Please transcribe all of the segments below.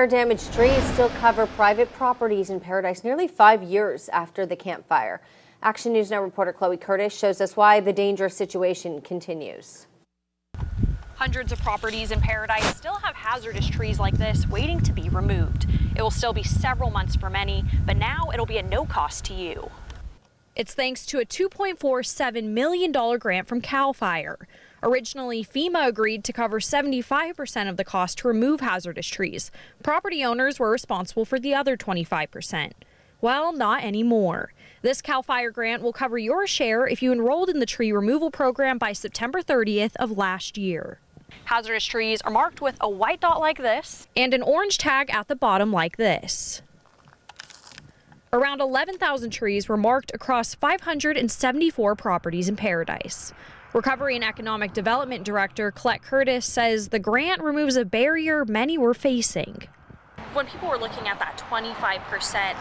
Damaged trees still cover private properties in Paradise nearly 5 years after the Camp Fire. Action News Now reporter Chloe Curtis shows us why the dangerous situation continues. Hundreds of properties in Paradise still have hazardous trees like this waiting to be removed. It will still be several months for many, but now it'll be at no cost to you. It's thanks to a $2.47 million grant from CAL FIRE. Originally, FEMA agreed to cover 75% of the cost to remove hazardous trees. Property owners were responsible for the other 25%. Well, not anymore. This CAL FIRE grant will cover your share if you enrolled in the tree removal program by September 30th of last year. Hazardous trees are marked with a white dot like this and an orange tag at the bottom like this. Around 11,000 trees were marked across 574 properties in Paradise. Recovery and Economic Development Director Colette Curtis says the grant removes a barrier many were facing. When people were looking at that 25%,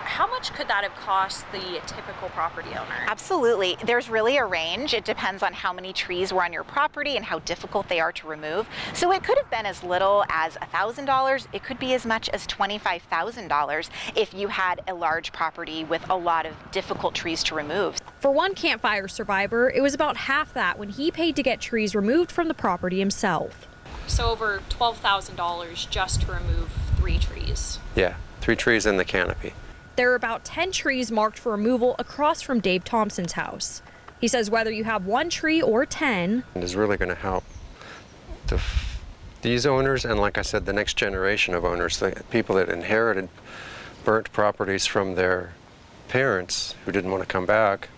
how much could that have cost the typical property owner? Absolutely. There's really a range. It depends on how many trees were on your property and how difficult they are to remove. So it could have been as little as $1,000. It could be as much as $25,000 if you had a large property with a lot of difficult trees to remove. For one Camp Fire survivor, it was about half that when he paid to get trees removed from the property himself. So over $12,000 just to remove 3 trees. Yeah, 3 trees in the canopy. There are about 10 trees marked for removal across from Dave Thompson's house. He says whether you have 1 tree or 10, it is really going to help these owners, and like I said, the next generation of owners, the people that inherited burnt properties from their parents who didn't want to come back.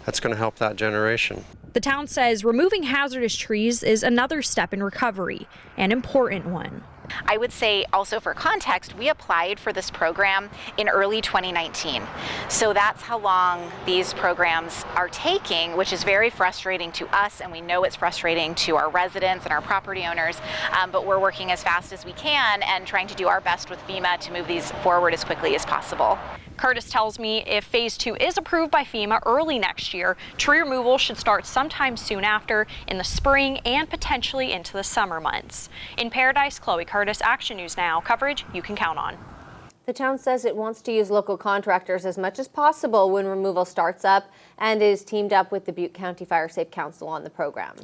That's going to help that generation. The town says removing hazardous trees is another step in recovery, an important one. I would say also for context, we applied for this program in early 2019. So that's how long these programs are taking, which is very frustrating to us, and we know it's frustrating to our residents and our property owners, but we're working as fast as we can and trying to do our best with FEMA to move these forward as quickly as possible. Curtis tells me if Phase 2 is approved by FEMA early next year, tree removal should start sometime soon after in the spring and potentially into the summer months. In Paradise, Chloe Curtis, Action News Now, coverage you can count on. The town says it wants to use local contractors as much as possible when removal starts up and is teamed up with the Butte County Fire Safe Council on the program.